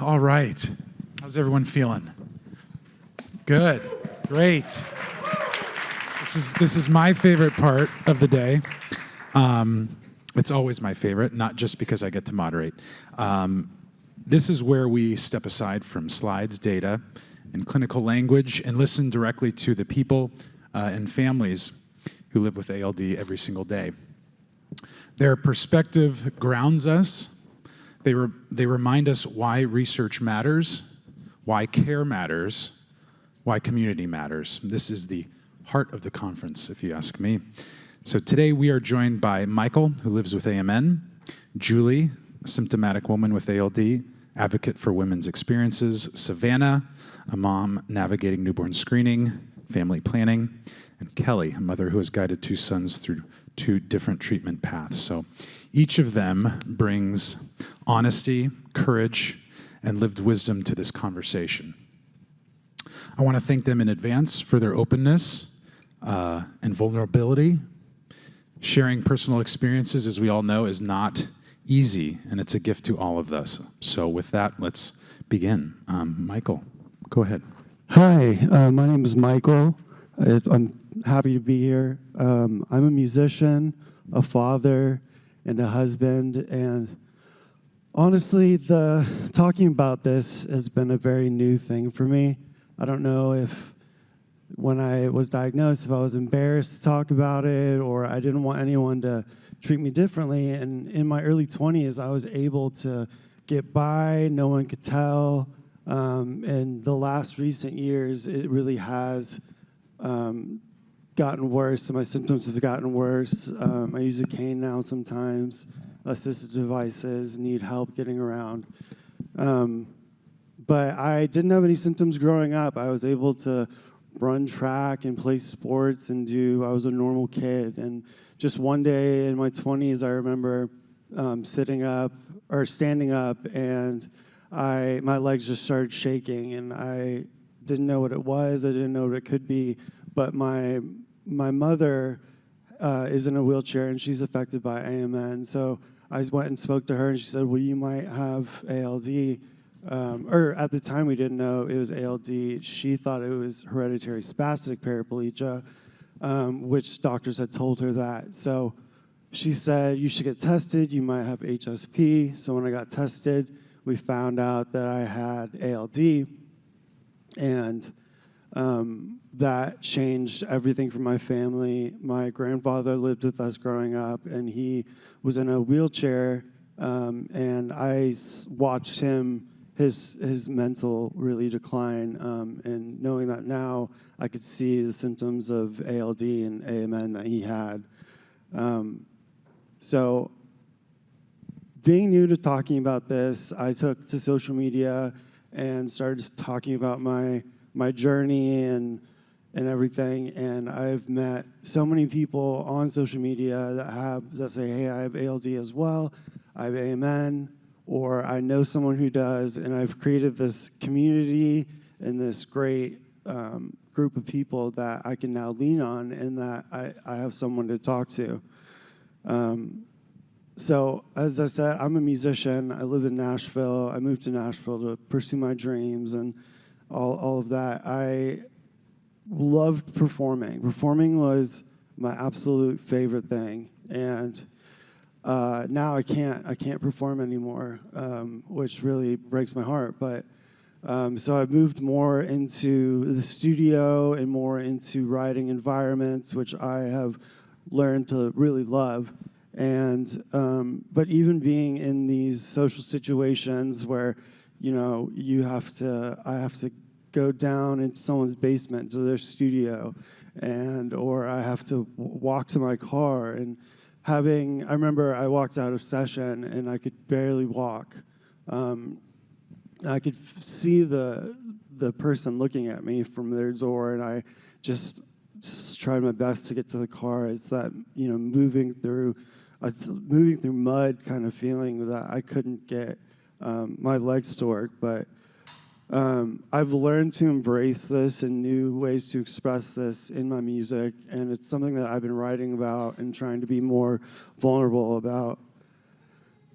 All right. How's everyone feeling? Good. Great. This is my favorite part of the day. It's always my favorite, not just because I get to moderate. This is where we step aside from slides, data, and clinical language and listen directly to the people and families who live with ALD every single day. Their perspective grounds us. They remind us why research matters, why care matters, why community matters. This is the heart of the conference, if you ask me. So today we are joined by Michael, who lives with AMN, Julie, a symptomatic woman with ALD, advocate for women's experiences, Savannah, a mom navigating newborn screening, family planning, and Kelly, a mother who has guided two sons through two different treatment paths. So each of them brings honesty, courage, and lived wisdom to this conversation. I want to thank them in advance for their openness and vulnerability. Sharing personal experiences, as we all know, is not easy, and it's a gift to all of us. So with that, let's begin. Michael, go ahead. Hi, my name is Michael. I'm happy to be here. I'm a musician, a father, and a husband, and honestly, talking about this has been a very new thing for me. I don't know if when I was diagnosed, if I was embarrassed to talk about it, or I didn't want anyone to treat me differently. And in my early 20s, I was able to get by, no one could tell. And the last recent years, it really has gotten worse. My symptoms have gotten worse. I use a cane now sometimes, assistive devices, need help getting around. But I didn't have any symptoms growing up. I was able to run track and play sports and I was a normal kid. And just one day in my 20s, I remember standing up, and my legs just started shaking, and I didn't know what it was. I didn't know what it could be. But my mother is in a wheelchair, and she's affected by AMN. So I went and spoke to her, and she said, well, you might have ALD. Or at the time, we didn't know it was ALD. She thought it was hereditary spastic paraplegia, which doctors had told her that. So she said, you should get tested. You might have HSP. So when I got tested, we found out that I had ALD. And that changed everything for my family. My grandfather lived with us growing up, and he was in a wheelchair, and I watched his mental really decline, and knowing that now, I could see the symptoms of ALD and AMN that he had. So being new to talking about this, I took to social media and started talking about my journey and everything, and I've met so many people on social media that say, hey, I have ALD as well, I have AMN, or I know someone who does, and I've created this community and this great group of people that I can now lean on, and that I have someone to talk to. So, as I said, I'm a musician. I live in Nashville. I moved to Nashville to pursue my dreams and all of that. I loved performing. Performing was my absolute favorite thing, and now I can't perform anymore, which really breaks my heart. But so I've moved more into the studio and more into writing environments, which I have learned to really love. And but even being in these social situations where, I have to go down into someone's basement to their studio, or I have to walk to my car, and I remember I walked out of session and I could barely walk. I could see the person looking at me from their door, and I just tried my best to get to the car. It's that, moving through mud kind of feeling that I couldn't get my legs to work. But I've learned to embrace this and new ways to express this in my music, and it's something that I've been writing about and trying to be more vulnerable about.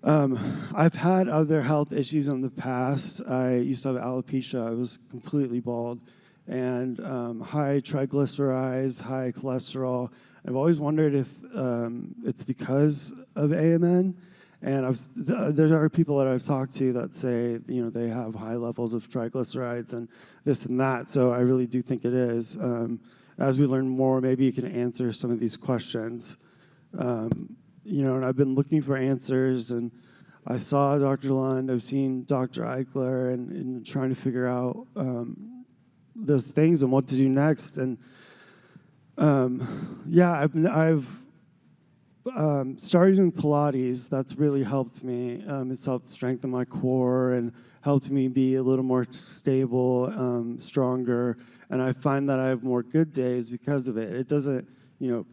I've had other health issues in the past. I used to have alopecia. I was completely bald, and high triglycerides, high cholesterol. I've always wondered if it's because of AMN. And there are people that I've talked to that say, they have high levels of triglycerides and this and that. So I really do think it is. As we learn more, maybe you can answer some of these questions. And I've been looking for answers, and I saw Dr. Lund, I've seen Dr. Eichler, and trying to figure out those things and what to do next. And I've started doing Pilates. That's really helped me. It's helped strengthen my core and helped me be a little more stable, stronger. And I find that I have more good days because of it. It doesn't,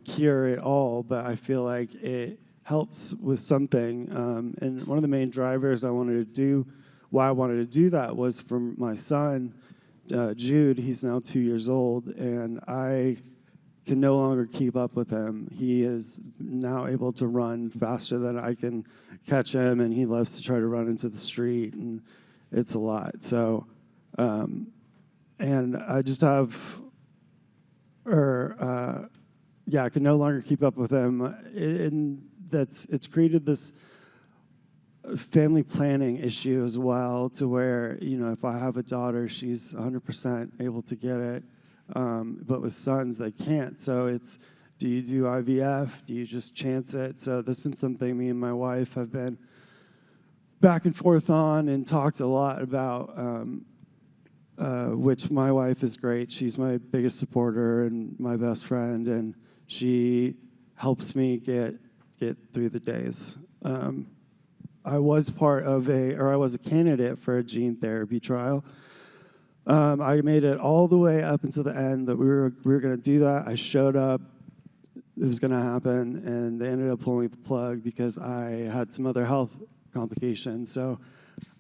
cure it all, but I feel like it helps with something. And one of the main drivers why I wanted to do that was for my son, Jude. He's now 2 years old, and I can no longer keep up with him. He is now able to run faster than I can catch him, and he loves to try to run into the street, and it's a lot. So, and I just have, I can no longer keep up with him, and it's created this family planning issue as well, to where, if I have a daughter, she's 100% able to get it. But with sons, they can't. So it's, do you do IVF? Do you just chance it? So that's been something me and my wife have been back and forth on and talked a lot about, which my wife is great. She's my biggest supporter and my best friend, and she helps me get through the days. I was I was a candidate for a gene therapy trial. I made it all the way up until the end that we were going to do that. I showed up. It was going to happen, and they ended up pulling the plug because I had some other health complications. So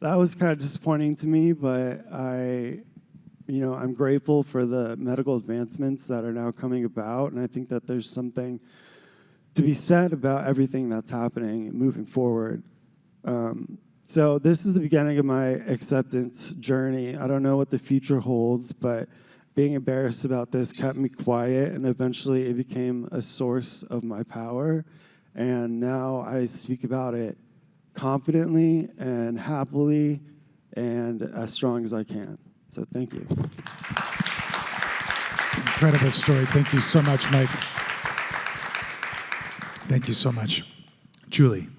that was kind of disappointing to me, but I'm grateful for the medical advancements that are now coming about, and I think that there's something to be said about everything that's happening moving forward. So this is the beginning of my acceptance journey. I don't know what the future holds, but being embarrassed about this kept me quiet, and eventually it became a source of my power. And now I speak about it confidently and happily and as strong as I can. So thank you. Incredible story. Thank you so much, Mike. Thank you so much. Julie.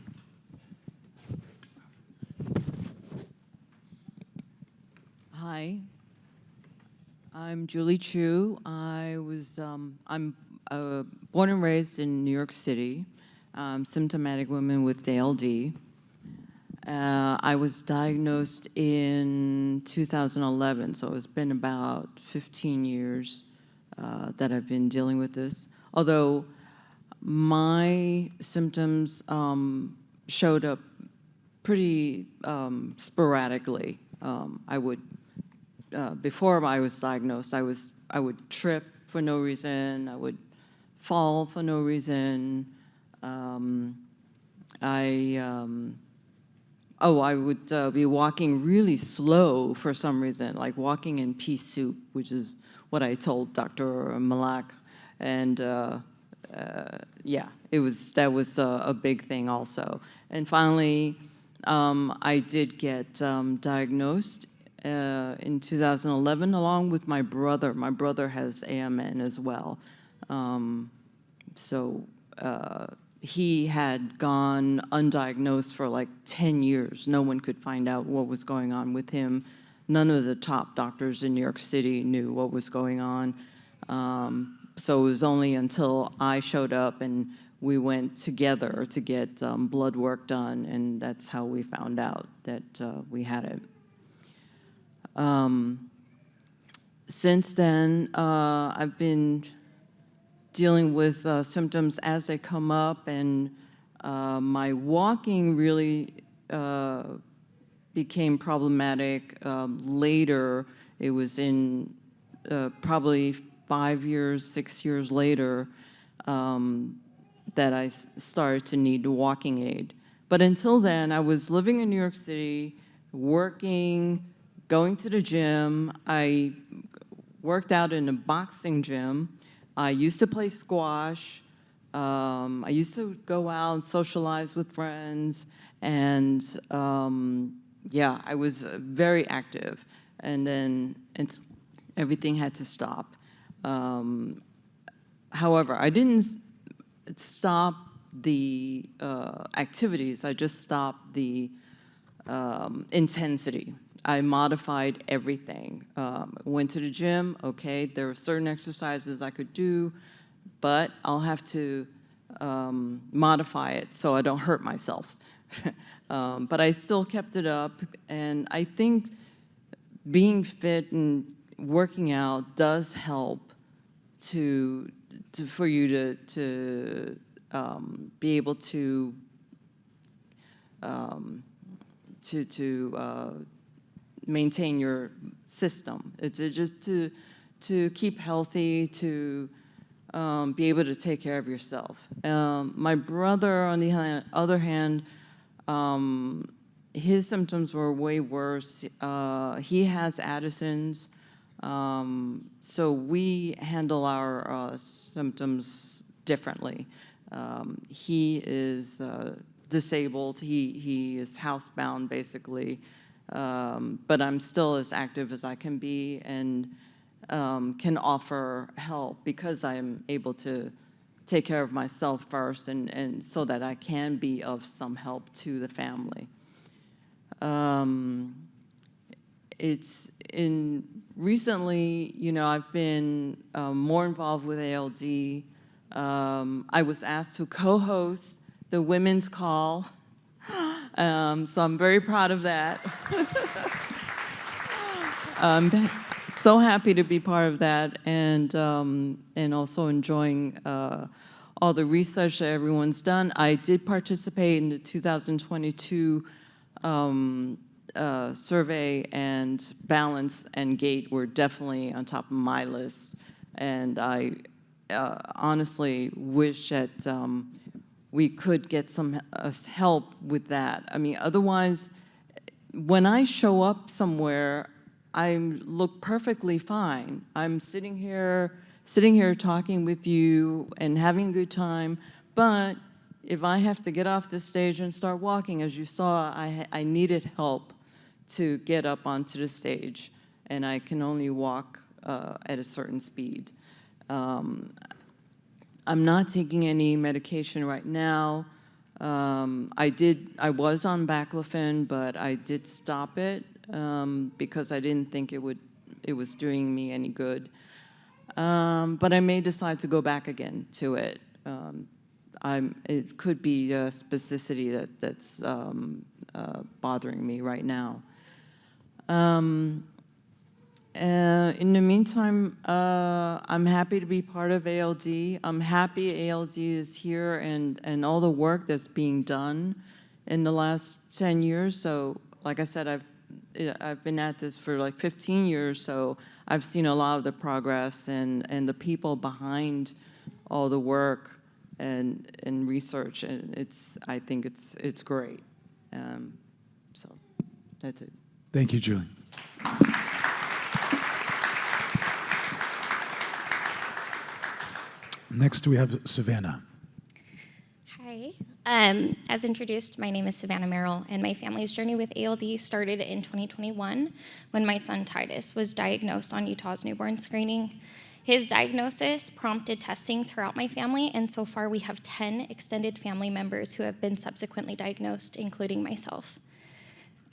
Hi, I'm Julie Chu. I'm born and raised in New York City. Symptomatic woman with ALD. I was diagnosed in 2011, so it's been about 15 years that I've been dealing with this. Although my symptoms showed up pretty sporadically. Before I was diagnosed, I would trip for no reason. I would fall for no reason. I would be walking really slow for some reason, like walking in pea soup, which is what I told Dr. Malak. And that was a big thing also. And finally, I did get diagnosed in 2011 along with my brother. My brother has AMN as well. He had gone undiagnosed for like 10 years. No one could find out what was going on with him. None of the top doctors in New York City knew what was going on. So it was only until I showed up and we went together to get blood work done, and that's how we found out that we had it. Since then, I've been dealing with symptoms as they come up, and my walking really became problematic later. It was in probably 5 years, 6 years later that I started to need a walking aid. But until then, I was living in New York City, working, going to the gym. I worked out in a boxing gym. I used to play squash. I used to go out and socialize with friends. And yeah, I was very active. And then everything had to stop. However, I didn't stop the activities. I just stopped the intensity. I modified everything. Went to the gym, okay, there were certain exercises I could do, but I'll have to modify it so I don't hurt myself. But I still kept it up, and I think being fit and working out does help for you to be able to maintain your system. It's just to keep healthy, to be able to take care of yourself. My brother, on the other hand, his symptoms were way worse. He has Addison's, so we handle our symptoms differently. He is disabled. He is housebound, basically. But I'm still as active as I can be, and can offer help because I'm able to take care of myself first, and so that I can be of some help to the family. Recently, you know, I've been more involved with ALD. I was asked to co-host the Women's Call, so I'm very proud of that. I'm so happy to be part of that, and also enjoying all the research that everyone's done. I did participate in the 2022 survey, and balance and gait were definitely on top of my list. And I honestly wish that we could get some help with that. I mean, otherwise, when I show up somewhere, I look perfectly fine. I'm sitting here talking with you and having a good time, but if I have to get off the stage and start walking, as you saw, I needed help to get up onto the stage, and I can only walk at a certain speed. I'm not taking any medication right now. I was on baclofen, but I did stop it because I didn't think it was doing me any good. But I may decide to go back again to it. It could be a spasticity that's bothering me right now. In the meantime, I'm happy to be part of ALD. I'm happy ALD is here, and all the work that's being done in the last 10 years. So, like I said, I've been at this for like 15 years, so I've seen a lot of the progress and the people behind all the work and research, and I think it's great. So that's it. Thank you, Julie. Next, we have Savannah. Hi. As introduced, my name is Savannah Merrill, and my family's journey with ALD started in 2021 when my son Titus was diagnosed on Utah's newborn screening. His diagnosis prompted testing throughout my family, and so far we have 10 extended family members who have been subsequently diagnosed, including myself.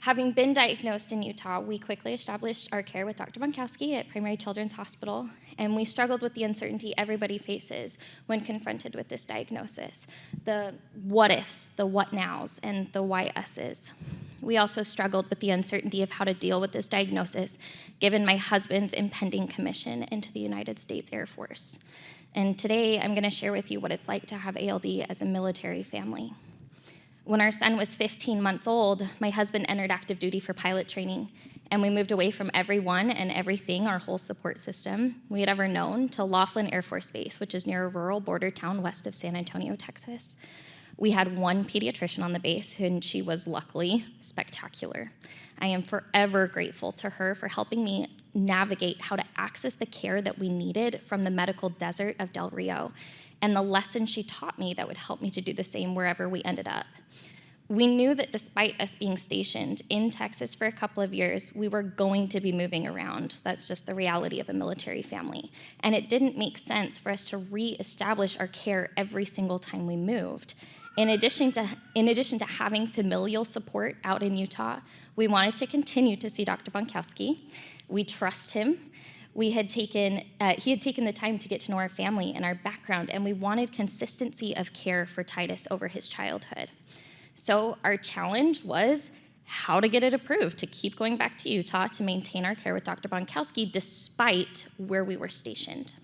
Having been diagnosed in Utah, we quickly established our care with Dr. Bonkowski at Primary Children's Hospital, and we struggled with the uncertainty everybody faces when confronted with this diagnosis. The what ifs, the what nows, and the why us's. We also struggled with the uncertainty of how to deal with this diagnosis, given my husband's impending commission into the United States Air Force. And today, I'm gonna share with you what it's like to have ALD as a military family. When our son was 15 months old, my husband entered active duty for pilot training, and we moved away from everyone and everything, our whole support system we had ever known, to Laughlin Air Force Base, which is near a rural border town west of San Antonio, Texas. We had one pediatrician on the base, and she was luckily spectacular. I am forever grateful to her for helping me navigate how to access the care that we needed from the medical desert of Del Rio, and the lesson she taught me that would help me to do the same wherever we ended up. We knew that despite us being stationed in Texas for a couple of years, we were going to be moving around. That's just the reality of a military family. And it didn't make sense for us to reestablish our care every single time we moved. In addition to having familial support out in Utah, we wanted to continue to see Dr. Bonkowski. We trust him. He had taken the time to get to know our family and our background, and we wanted consistency of care for Titus over his childhood. So our challenge was how to get it approved to keep going back to Utah to maintain our care with Dr. Bonkowski despite where we were stationed.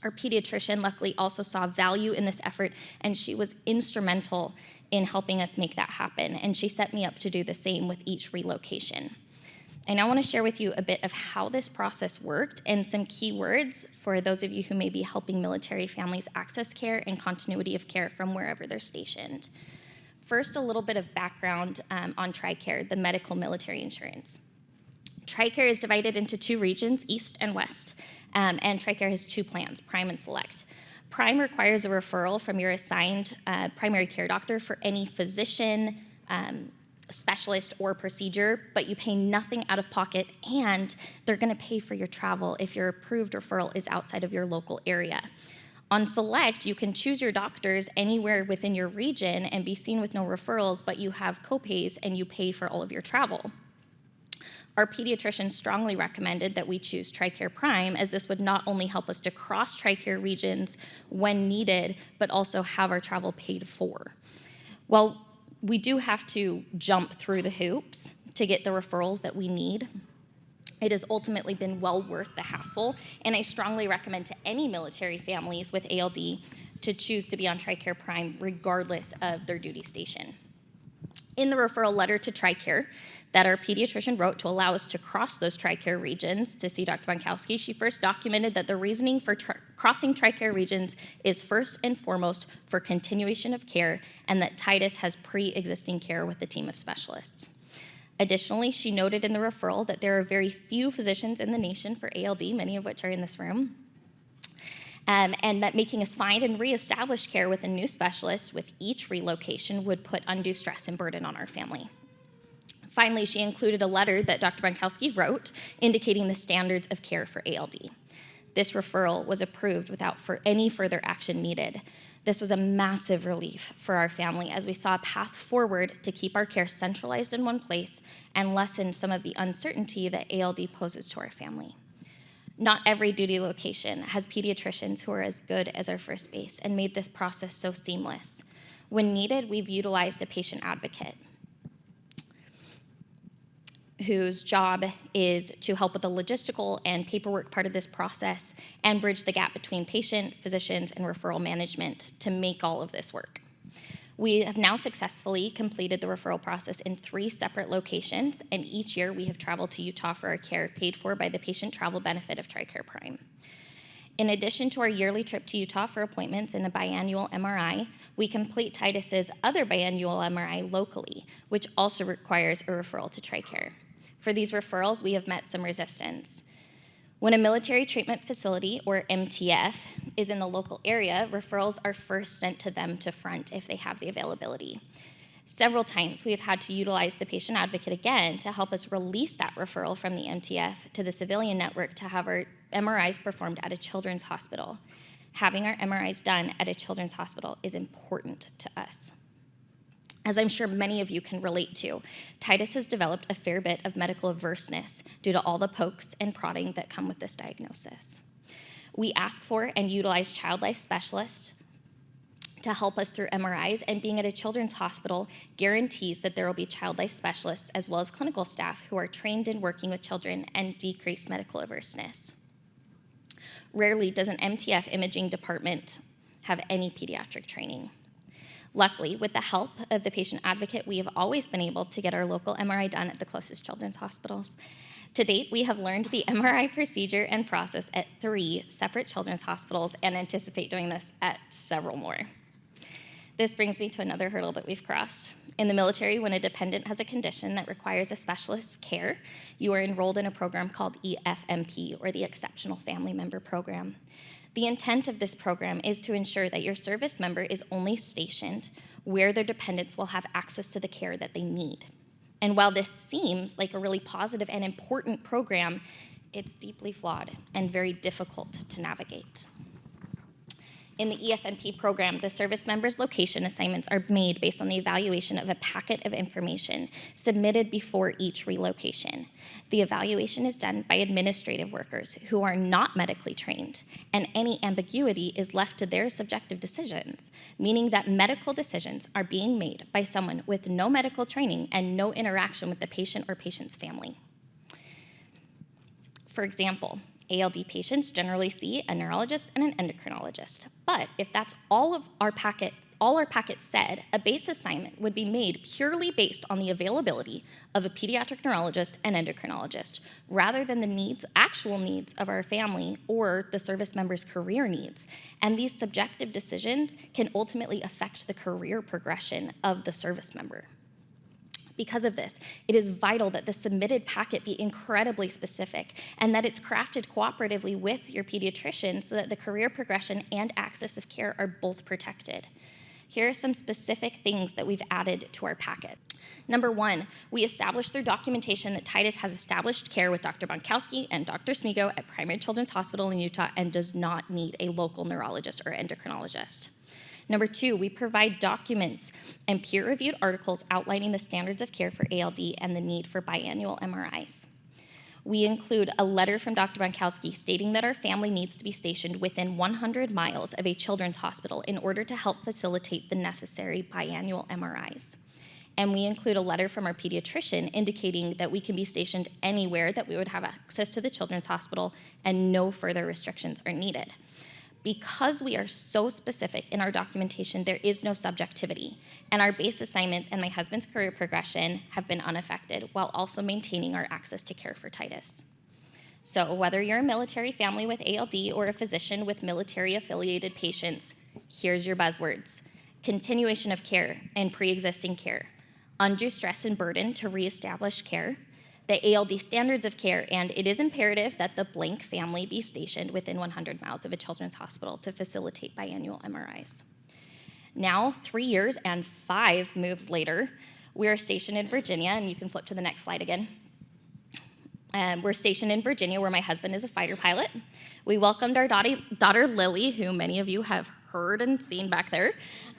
Our pediatrician luckily also saw value in this effort, and she was instrumental in helping us make that happen, and she set me up to do the same with each relocation. I now want to share with you a bit of how this process worked and some key words for those of you who may be helping military families access care and continuity of care from wherever they're stationed. First, a little bit of background on TRICARE, the medical military insurance. TRICARE is divided into two regions, East and West, and TRICARE has two plans, Prime and Select. Prime requires a referral from your assigned primary care doctor for any physician, specialist, or procedure, but you pay nothing out of pocket, and they're gonna pay for your travel if your approved referral is outside of your local area. On Select, you can choose your doctors anywhere within your region and be seen with no referrals, but you have copays and you pay for all of your travel. Our pediatrician strongly recommended that we choose TRICARE Prime, as this would not only help us to cross TRICARE regions when needed, but also have our travel paid for. While we do have to jump through the hoops to get the referrals that we need, it has ultimately been well worth the hassle, and I strongly recommend to any military families with ALD to choose to be on TRICARE Prime regardless of their duty station. In the referral letter to TRICARE that our pediatrician wrote to allow us to cross those TRICARE regions to see Dr. Bonkowski, she first documented that the reasoning for crossing TRICARE regions is first and foremost for continuation of care, and that Titus has pre-existing care with the team of specialists. Additionally, she noted in the referral that there are very few physicians in the nation for ALD, many of which are in this room, and that making us find and reestablish care with a new specialist with each relocation would put undue stress and burden on our family. Finally, she included a letter that Dr. Bonkowski wrote indicating the standards of care for ALD. This referral was approved without any further action needed. This was a massive relief for our family as we saw a path forward to keep our care centralized in one place and lessen some of the uncertainty that ALD poses to our family. Not every duty location has pediatricians who are as good as our first base and made this process so seamless. When needed, we've utilized a patient advocate whose job is to help with the logistical and paperwork part of this process and bridge the gap between patient, physicians, and referral management to make all of this work. We have now successfully completed the referral process in 3 separate locations, and each year we have traveled to Utah for our care paid for by the patient travel benefit of TRICARE Prime. In addition to our yearly trip to Utah for appointments and a biannual MRI, we complete Titus's other biannual MRI locally, which also requires a referral to TRICARE. For these referrals, we have met some resistance. When a military treatment facility, or MTF, is in the local area, referrals are first sent to them to front if they have the availability. Several times we have had to utilize the patient advocate again to help us release that referral from the MTF to the civilian network to have our MRIs performed at a children's hospital. Having our MRIs done at a children's hospital is important to us. As I'm sure many of you can relate to, Titus has developed a fair bit of medical averseness due to all the pokes and prodding that come with this diagnosis. We ask for and utilize child life specialists to help us through MRIs, and being at a children's hospital guarantees that there will be child life specialists as well as clinical staff who are trained in working with children and decrease medical averseness. Rarely does an MTF imaging department have any pediatric training. Luckily, with the help of the patient advocate, we have always been able to get our local MRI done at the closest children's hospitals. To date, we have learned the MRI procedure and process at 3 separate children's hospitals and anticipate doing this at several more. This brings me to another hurdle that we've crossed. In the military, when a dependent has a condition that requires a specialist's care, you are enrolled in a program called EFMP, or the Exceptional Family Member Program. The intent of this program is to ensure that your service member is only stationed where their dependents will have access to the care that they need. And while this seems like a really positive and important program, it's deeply flawed and very difficult to navigate. In the EFMP program, the service member's location assignments are made based on the evaluation of a packet of information submitted before each relocation. The evaluation is done by administrative workers who are not medically trained, and any ambiguity is left to their subjective decisions, meaning that medical decisions are being made by someone with no medical training and no interaction with the patient or patient's family. For example, ALD patients generally see a neurologist and an endocrinologist. But if that's all our packet said, a base assignment would be made purely based on the availability of a pediatric neurologist and endocrinologist, rather than the actual needs of our family or the service member's career needs. And these subjective decisions can ultimately affect the career progression of the service member. Because of this, it is vital that the submitted packet be incredibly specific and that it's crafted cooperatively with your pediatrician so that the career progression and access of care are both protected. Here are some specific things that we've added to our packet. Number one, we established through documentation that Titus has established care with Dr. Bonkowski and Dr. Smigo at Primary Children's Hospital in Utah and does not need a local neurologist or endocrinologist. Number two, we provide documents and peer-reviewed articles outlining the standards of care for ALD and the need for biannual MRIs. We include a letter from Dr. Bonkowski stating that our family needs to be stationed within 100 miles of a children's hospital in order to help facilitate the necessary biannual MRIs. And we include a letter from our pediatrician indicating that we can be stationed anywhere that we would have access to the children's hospital and no further restrictions are needed. Because we are so specific in our documentation, there is no subjectivity, and our base assignments and my husband's career progression have been unaffected while also maintaining our access to care for Titus. So whether you're a military family with ALD or a physician with military-affiliated patients, here's your buzzwords: continuation of care and pre-existing care, undue stress and burden to reestablish care, the ALD standards of care, and it is imperative that the blank family be stationed within 100 miles of a children's hospital to facilitate biannual MRIs. Now, 3 years and 5 moves later, we are stationed in Virginia, and you can flip to the next slide again. We're stationed in Virginia, where my husband is a fighter pilot. We welcomed our daughter Lily, who many of you have heard and seen back there,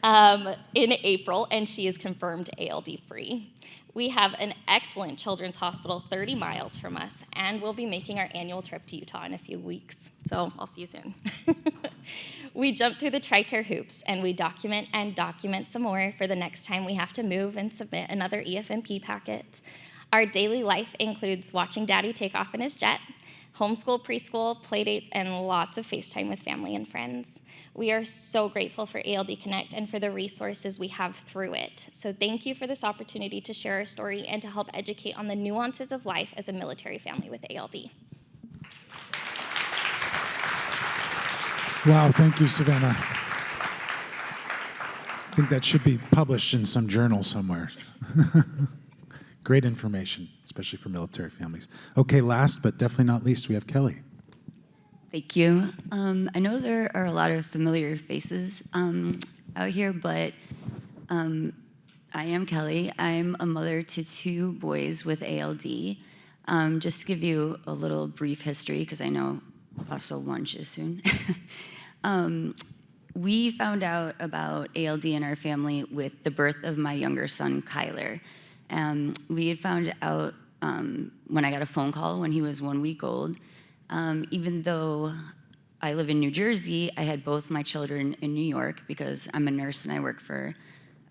in April, and she is confirmed ALD-free. We have an excellent children's hospital 30 miles from us, and we'll be making our annual trip to Utah in a few weeks, so I'll see you soon. We jump through the TRICARE hoops, and we document some more for the next time we have to move and submit another EFMP packet. Our daily life includes watching Daddy take off in his jet, homeschool, preschool, playdates, and lots of FaceTime with family and friends. We are so grateful for ALD Connect and for the resources we have through it. So thank you for this opportunity to share our story and to help educate on the nuances of life as a military family with ALD. Wow, thank you, Savannah. I think that should be published in some journal somewhere. Great information, especially for military families. Okay, last but definitely not least, we have Kelly. Thank you. I know there are a lot of familiar faces out here, but I am Kelly. I'm a mother to 2 boys with ALD. Just to give you a little brief history, because I know also lunch is soon. We found out about ALD in our family with the birth of my younger son, Kyler. We had found out when I got a phone call when he was 1 week old. Even though I live in New Jersey, I had both my children in New York because I'm a nurse and I work for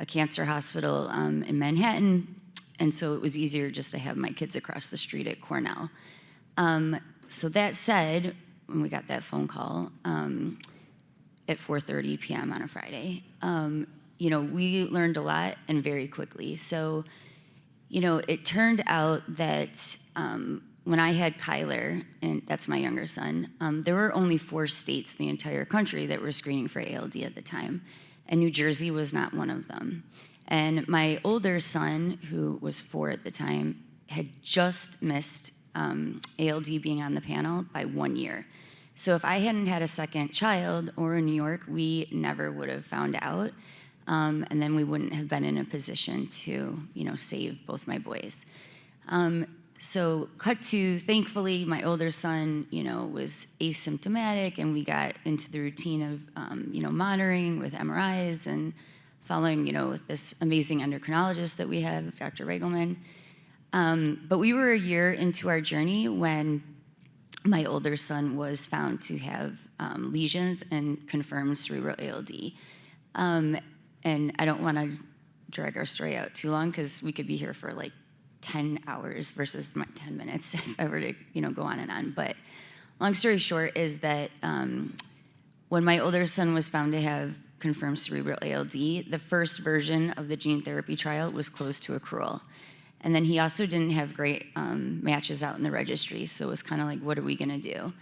a cancer hospital in Manhattan, and so it was easier just to have my kids across the street at Cornell. So that said, when we got that phone call at 4:30 p.m. on a Friday, we learned a lot and very quickly. So, it turned out that when I had Kyler, and that's my younger son, there were only 4 states in the entire country that were screening for ALD at the time. and New Jersey was not one of them. And my older son, who was 4 at the time, had just missed ALD being on the panel by 1 year. So if I hadn't had a second child or in New York, we never would have found out. And then we wouldn't have been in a position to, save both my boys. So cut to, thankfully, my older son, was asymptomatic, and we got into the routine of, monitoring with MRIs and following, with this amazing endocrinologist that we have, Dr. Regelman. But we were a year into our journey when my older son was found to have lesions and confirmed cerebral ALD. And I don't want to drag our story out too long because we could be here for like 10 hours versus my 10 minutes if I were to, go on and on. But long story short is that when my older son was found to have confirmed cerebral ALD, the first version of the gene therapy trial was close to accrual. And then he also didn't have great matches out in the registry, so it was kind of like, what are we gonna do?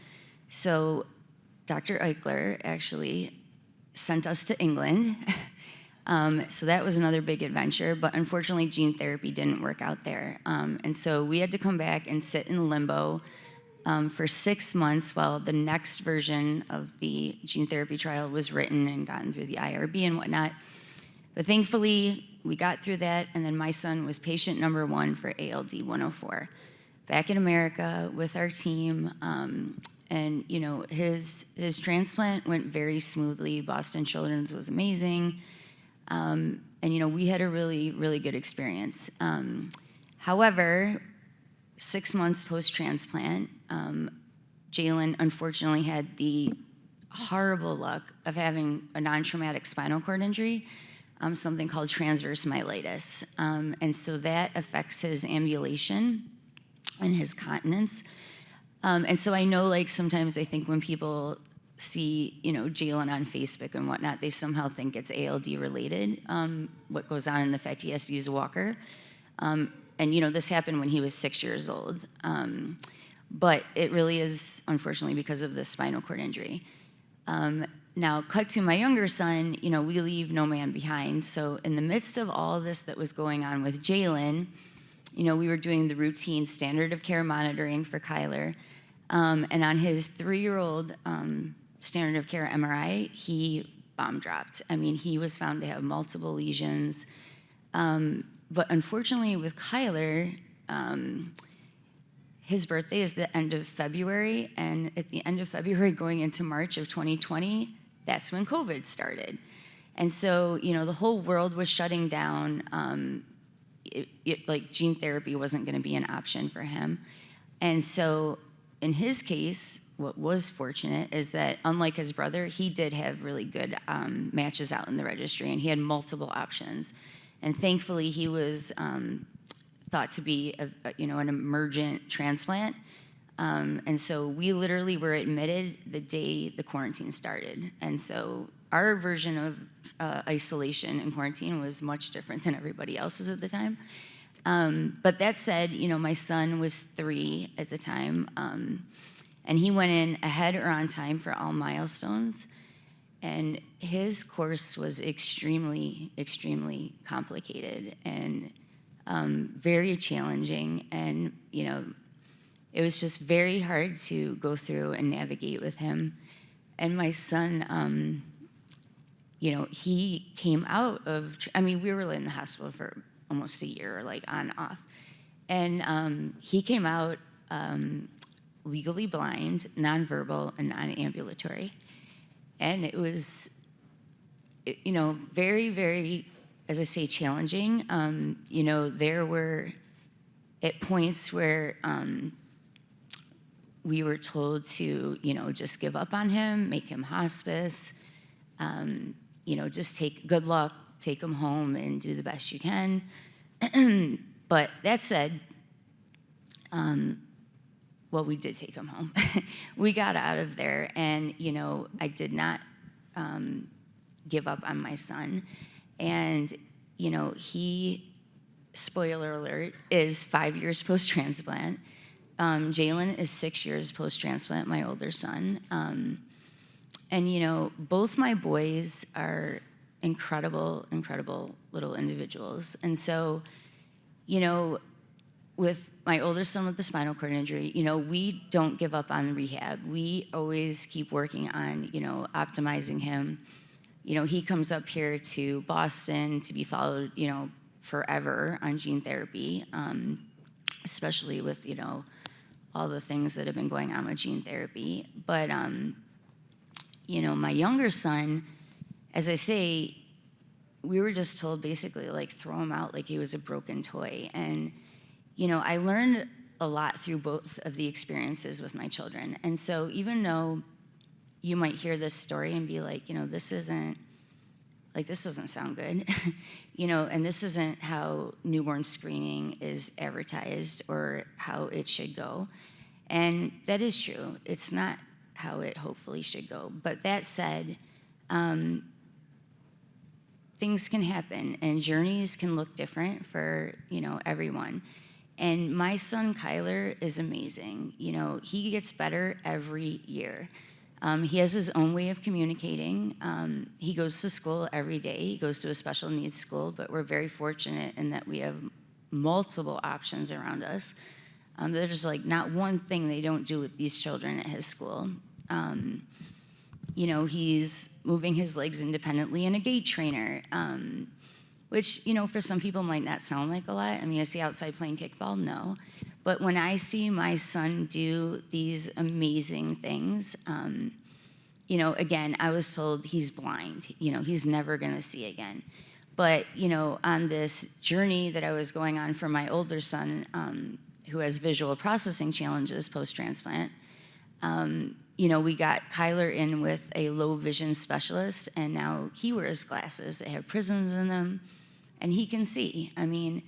So Dr. Eichler actually sent us to England. So that was another big adventure, but unfortunately gene therapy didn't work out there. And so we had to come back and sit in limbo for 6 months while the next version of the gene therapy trial was written and gotten through the IRB and whatnot. But thankfully, we got through that, and then my son was patient number 1 for ALD 104. Back in America with our team, and his transplant went very smoothly. Boston Children's was amazing, and we had a really, really good experience. However, 6 months post-transplant, Jalen unfortunately had the horrible luck of having a non-traumatic spinal cord injury, something called transverse myelitis. And so that affects his ambulation and his continence. And so I know, like, sometimes I think when people see, Jalen on Facebook and whatnot, they somehow think it's ALD related, what goes on in the fact he has to use a walker. And, this happened when he was 6 years old. But it really is, unfortunately, because of the spinal cord injury. Now, cut to my younger son, we leave no man behind. So in the midst of all of this that was going on with Jalen, we were doing the routine standard of care monitoring for Kyler. And on his 3-year-old standard of care MRI, he bomb dropped. I mean, he was found to have multiple lesions. But unfortunately with Kyler, his birthday is the end of February, and at the end of February going into March of 2020, that's when COVID started. And so, the whole world was shutting down. Like gene therapy wasn't gonna be an option for him. And so in his case, what was fortunate is that unlike his brother, he did have really good matches out in the registry, and he had multiple options. And thankfully he was thought to be an emergent transplant. And so we literally were admitted the day the quarantine started. And so our version of isolation and quarantine was much different than everybody else's at the time. But that said, my son was 3 at the time, and he went in ahead or on time for all milestones. And his course was extremely, extremely complicated and very challenging. And, it was just very hard to go through and navigate with him. And my son, he came out of, we were in the hospital for almost a year, like on and off. And he came out legally blind, nonverbal, and non-ambulatory. And it was, very, very, as I say, challenging. There were at points where we were told to, just give up on him, make him hospice, just good luck, take him home and do the best you can. But that said, we did take him home. We got out of there, and, I did not give up on my son. And, he, spoiler alert, is 5 years post-transplant. Jalen is 6 years post-transplant, my older son. And, both my boys are incredible, incredible little individuals. And so, you know, with my older son with the spinal cord injury, you know, we don't give up on rehab. We always keep working on, you know, optimizing him. You know, he comes up here to Boston to be followed, you know, forever on gene therapy, especially with, you know, all the things that have been going on with gene therapy. But, you know, my younger son, as I say, we were just told basically like throw him out like he was a broken toy. And, you know, I learned a lot through both of the experiences with my children. And so even though you might hear this story and be like, you know, this doesn't sound good, you know, and this isn't how newborn screening is advertised or how it should go. And that is true. It's not how it hopefully should go. But that said, things can happen and journeys can look different for, you know, everyone. And my son Kyler is amazing. You know, he gets better every year. He has his own way of communicating. He goes to school every day. He goes to a special needs school, but we're very fortunate in that we have multiple options around us. There's like not one thing they don't do with these children at his school. You know, he's moving his legs independently in a gait trainer, which, you know, for some people might not sound like a lot. I mean, is he outside playing kickball? No. But when I see my son do these amazing things, you know, again, I was told he's blind. You know, he's never going to see again. But, you know, on this journey that I was going on for my older son, who has visual processing challenges post-transplant, you know, we got Kyler in with a low vision specialist, and now he wears glasses that have prisms in them, and he can see. I mean,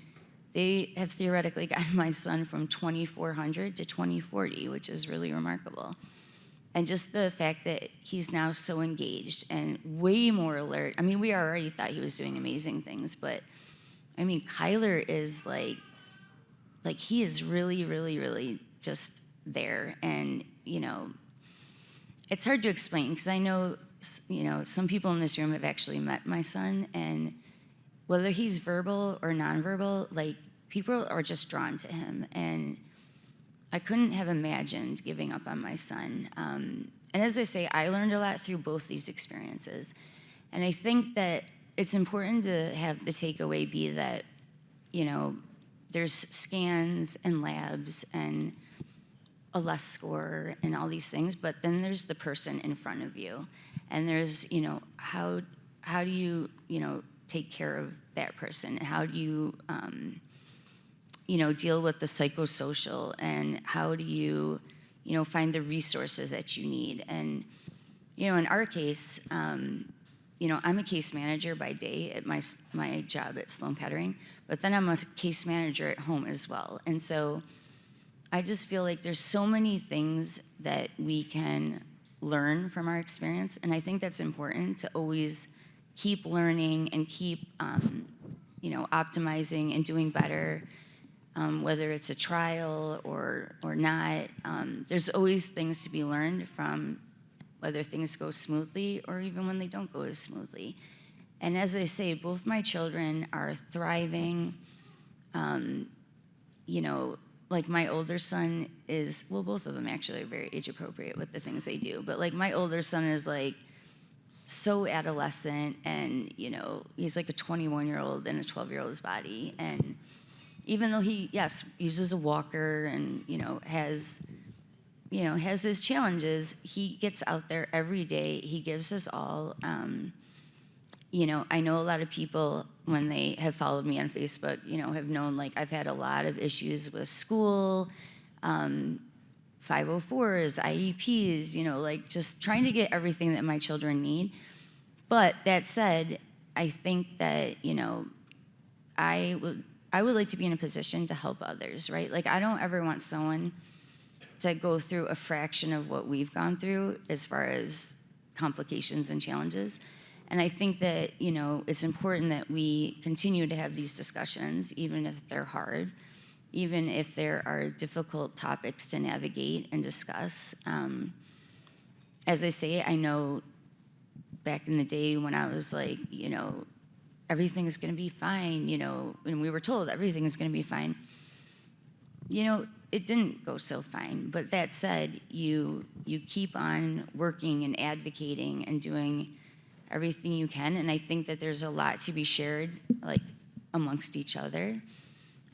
they have theoretically gotten my son from 2400 to 2040, which is really remarkable. And just the fact that he's now so engaged and way more alert. I mean, we already thought he was doing amazing things, but I mean, Kyler is like he is really, really, really just there. And, you know, it's hard to explain because I know, you know, some people in this room have actually met my son, and whether he's verbal or nonverbal, like, people are just drawn to him. And I couldn't have imagined giving up on my son. And as I say, I learned a lot through both these experiences. And I think that it's important to have the takeaway be that, you know, there's scans and labs and a less score and all these things, but then there's the person in front of you. And there's, you know, how do you, you know, take care of that person? How do you, you know, deal with the psychosocial, and how do you, you know, find the resources that you need? And, you know, in our case, you know, I'm a case manager by day at my job at Sloan Kettering, but then I'm a case manager at home as well. And so I just feel like there's so many things that we can learn from our experience, and I think that's important to always keep learning and keep, you know, optimizing and doing better, whether it's a trial or not. There's always things to be learned from whether things go smoothly or even when they don't go as smoothly. And as I say, both my children are thriving. You know, like my older son is, well, both of them actually are very age appropriate with the things they do. But like my older son is like so adolescent, and, you know, he's like a 21-year-old in a 12-year-old's body. And even though he, yes, uses a walker and, you know, has his challenges, he gets out there every day. He gives his all. You know, I know a lot of people, when they have followed me on Facebook, you know, have known, like, I've had a lot of issues with school, 504s, IEPs, you know, like just trying to get everything that my children need. But that said, I think that, you know, I would like to be in a position to help others, right? Like, I don't ever want someone to go through a fraction of what we've gone through as far as complications and challenges. And I think that, you know, it's important that we continue to have these discussions, even if they're hard, even if there are difficult topics to navigate and discuss. As I say, I know back in the day when I was like, you know, everything's gonna be fine, you know, and we were told everything is gonna be fine. You know, it didn't go so fine. But that said, you keep on working and advocating and doing everything you can. And I think that there's a lot to be shared, like amongst each other.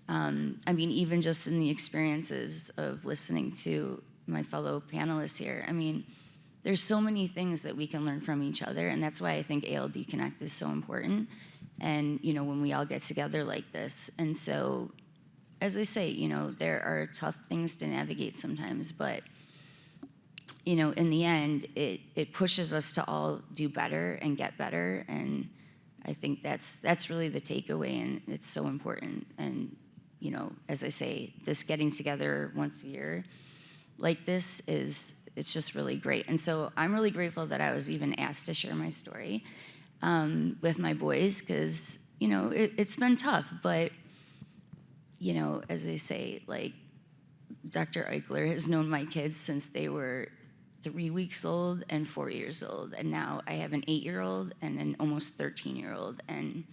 I mean, even just in the experiences of listening to my fellow panelists here, I mean, there's so many things that we can learn from each other, and that's why I think ALD Connect is so important. And, you know, when we all get together like this. And so, as I say, you know, there are tough things to navigate sometimes, but, you know, in the end, it pushes us to all do better and get better, and I think that's really the takeaway, and it's so important. And, you know, as I say, this getting together once a year like this it's just really great. And so I'm really grateful that I was even asked to share my story with my boys, because, you know, it's been tough, but, you know, as they say, like, Dr. Eichler has known my kids since they were 3 weeks old and 4 years old, and now I have an 8-year-old and an almost 13-year-old, and,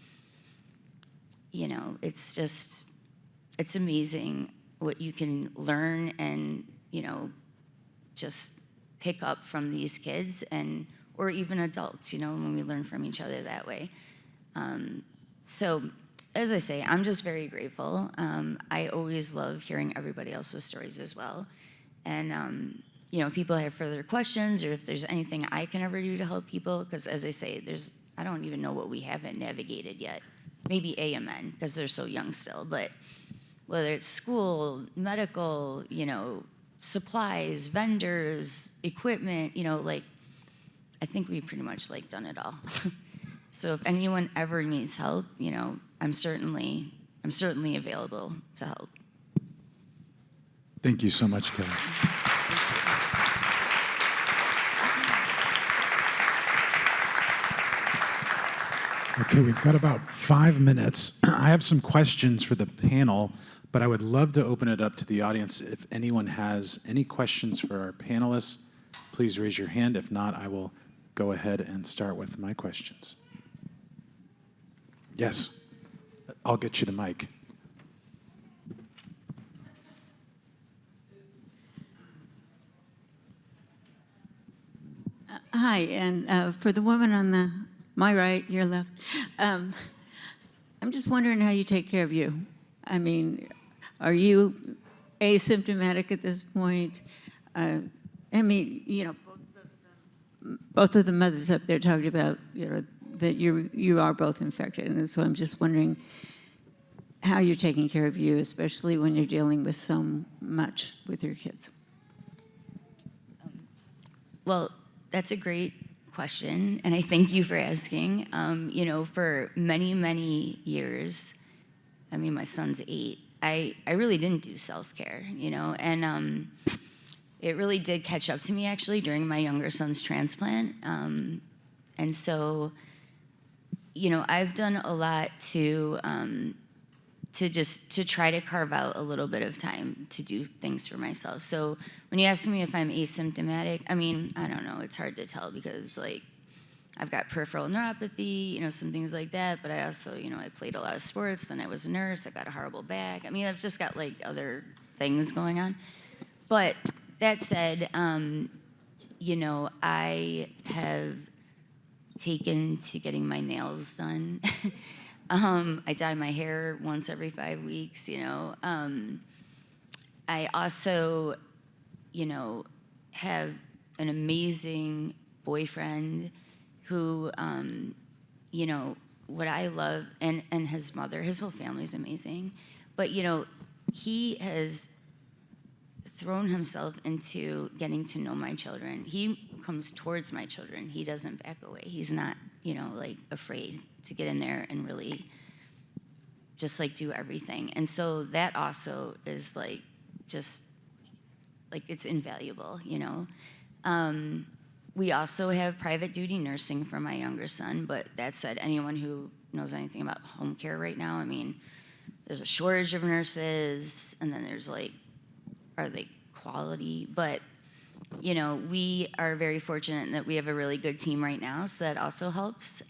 you know, it's amazing what you can learn and, you know, just pick up from these kids, and or even adults, you know, when we learn from each other that way. So, as I say, I'm just very grateful. I always love hearing everybody else's stories as well. And, you know, people have further questions, or if there's anything I can ever do to help people, because as I say, I don't even know what we haven't navigated yet. Maybe AMN, because they're so young still, but whether it's school, medical, you know, supplies, vendors, equipment, you know, like, I think we've pretty much like done it all. So if anyone ever needs help, you know, I'm certainly available to help. Thank you so much, Kelly. Okay, we've got about 5 minutes. I have some questions for the panel, but I would love to open it up to the audience. If anyone has any questions for our panelists, please raise your hand. If not, I will go ahead and start with my questions. Yes, I'll get you the mic. Hi, and for the woman on my right, your left, I'm just wondering how you take care of you. I mean, are you asymptomatic at this point? I mean, you know, both of the mothers up there talked about, you know, that you are both infected, and so I'm just wondering how you're taking care of you, especially when you're dealing with so much with your kids. Well, that's a great question, and I thank you for asking. You know, for many, many years, I mean, my son's 8, I really didn't do self-care, you know, and it really did catch up to me, actually, during my younger son's transplant. And so, you know, I've done a lot to try to carve out a little bit of time to do things for myself. So when you ask me if I'm asymptomatic, I mean, I don't know, it's hard to tell, because, like, I've got peripheral neuropathy, you know, some things like that, but I also, you know, I played a lot of sports, then I was a nurse, I got a horrible back. I mean, I've just got, like, other things going on. But that said, you know, I have taken to getting my nails done. I dye my hair once every 5 weeks, you know. I also, you know, have an amazing boyfriend who, you know, what I love, and his mother, his whole family's amazing. But, you know, he has thrown himself into getting to know my children. He comes towards my children. He doesn't back away. He's not, you know, like, afraid to get in there and really just, like, do everything. And so that also is, like, just, like, it's invaluable, you know. We also have private duty nursing for my younger son, but that said, anyone who knows anything about home care right now, I mean, there's a shortage of nurses, and then there's, like, are they quality? But you know, we are very fortunate that we have a really good team right now, so that also helps.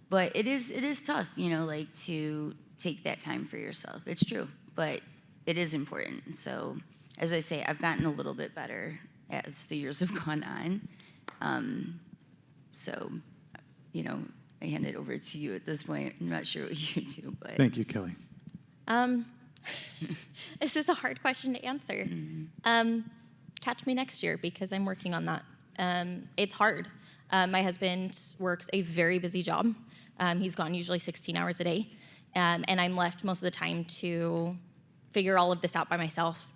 But it is tough, you know, like to take that time for yourself. It's true, but it is important. So, as I say, I've gotten a little bit better as the years have gone on. So, you know, I hand it over to you at this point. I'm not sure what you do, but Thank you, Kelly. This is a hard question to answer. Catch me next year because I'm working on that. It's hard. My husband works a very busy job. He's gone usually 16 hours a day, and I'm left most of the time to figure all of this out by myself.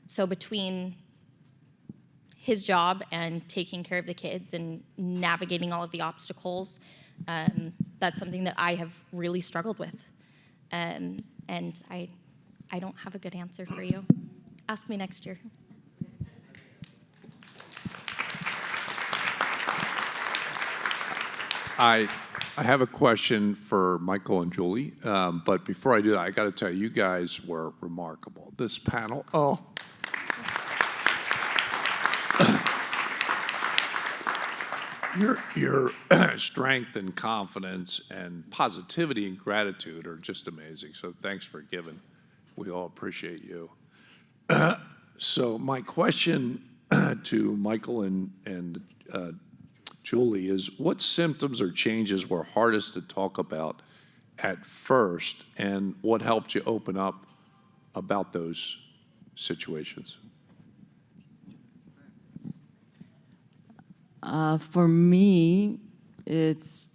So between his job and taking care of the kids and navigating all of the obstacles, that's something that I have really struggled with. And I don't have a good answer for you. Ask me next year. I have a question for Michael and Julie, but before I do that, I got to tell you, you guys were remarkable. This panel, oh. Your strength and confidence and positivity and gratitude are just amazing. So thanks for giving. We all appreciate you. So my question to Michael and Julie is, what symptoms or changes were hardest to talk about at first, and what helped you open up about those situations? For me, it's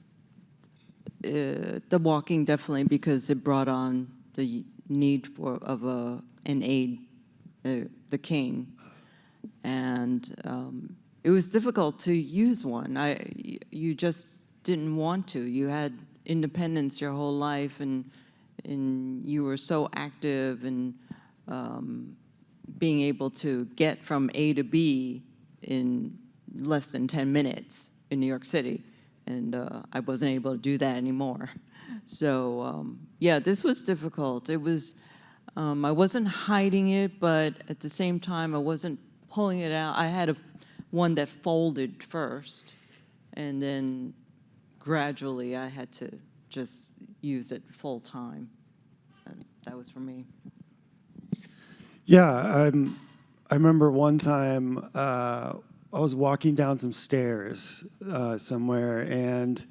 the walking definitely, because it brought on the need of an aid, the cane, and it was difficult to use one. You just didn't want to. You had independence your whole life, and you were so active, and being able to get from A to B in less than 10 minutes in New York City, and I wasn't able to do that anymore. So yeah, this was difficult. It was, I wasn't hiding it, but at the same time, I wasn't pulling it out. I had one that folded first, and then gradually I had to just use it full time. And that was for me. Yeah, I remember one time I was walking down some stairs somewhere, and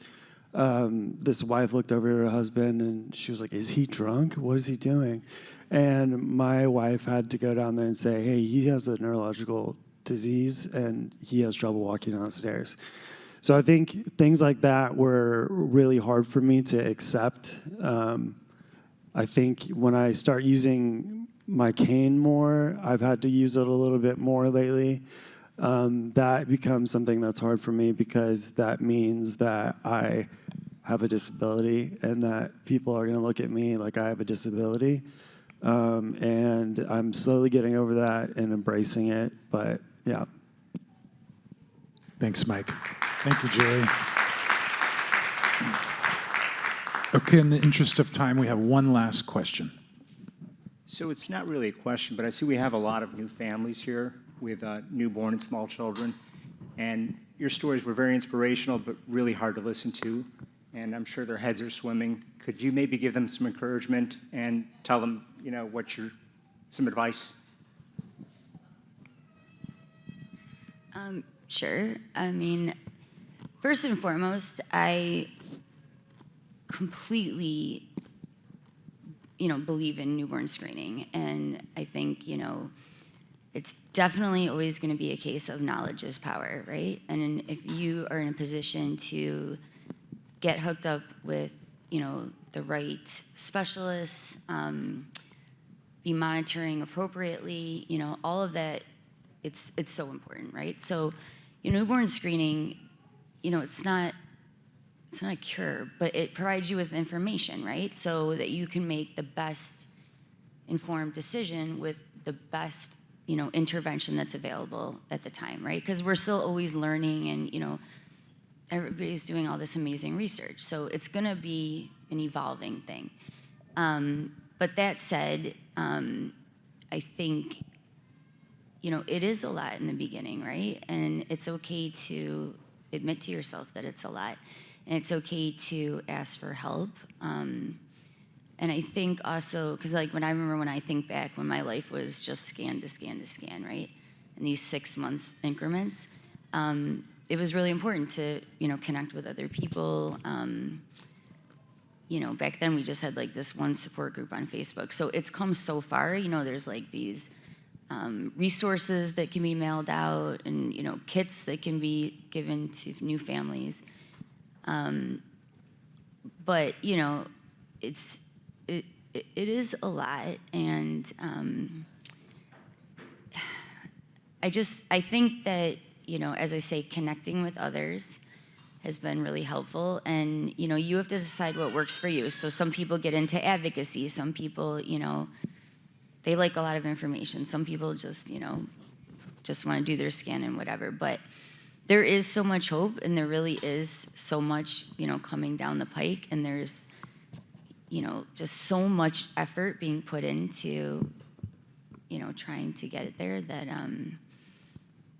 this wife looked over at her husband, and she was like, "Is he drunk? What is he doing?" And my wife had to go down there and say, "Hey, he has a neurological disease, and he has trouble walking down the stairs." So I think things like that were really hard for me to accept. I think when I start using my cane more, I've had to use it a little bit more lately. That becomes something that's hard for me, because that means that I have a disability and that people are going to look at me like I have a disability. And I'm slowly getting over that and embracing it, but yeah. Thanks, Mike. Thank you, Julie. Okay, in the interest of time, we have one last question. So it's not really a question, but I see we have a lot of new families here with newborn and small children. And your stories were very inspirational, but really hard to listen to. And I'm sure their heads are swimming. Could you maybe give them some encouragement and tell them, you know, some advice? Sure. I mean, first and foremost, I completely, believe in newborn screening. And I think, it's definitely always going to be a case of knowledge is power, right? And if you are in a position to get hooked up with, the right specialists, be monitoring appropriately, all of that, it's so important, right? So, newborn screening, it's not a cure, but it provides you with information, right? So that you can make the best informed decision with the best, intervention that's available at the time, right? Because we're still always learning, and, everybody's doing all this amazing research. So it's gonna be an evolving thing. But that said, I think you know, it is a lot in the beginning, right? And it's okay to admit to yourself that it's a lot. And it's okay to ask for help. And I think also, because like when I think back when my life was just scan to scan to scan, right? In these 6 months increments, it was really important to, you know, connect with other people. You know, back then we just had like this one support group on Facebook. So it's come so far, you know, there's like these resources that can be mailed out and, you know, kits that can be given to new families. But, you know, it is a lot. And I think that, you know, as I say, connecting with others has been really helpful. And, you know, you have to decide what works for you. So some people get into advocacy. Some people, you know, they like a lot of information. Some people just, you know, just want to do their scan and whatever. But there is so much hope, and there really is so much, you know, coming down the pike. And there's, you know, just so much effort being put into, you know, trying to get it there that,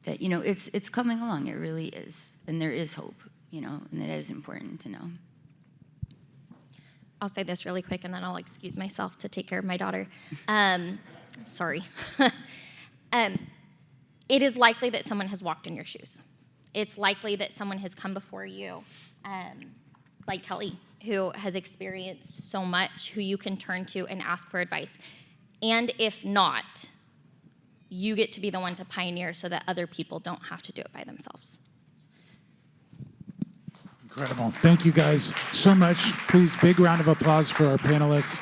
that, you know, it's coming along. It really is. And there is hope, you know, and it is important to know. I'll say this really quick, and then I'll excuse myself to take care of my daughter. Sorry. It is likely that someone has walked in your shoes. It's likely that someone has come before you, like Kelly, who has experienced so much, who you can turn to and ask for advice. And if not, you get to be the one to pioneer so that other people don't have to do it by themselves. Incredible. Thank you guys so much. Please, big round of applause for our panelists.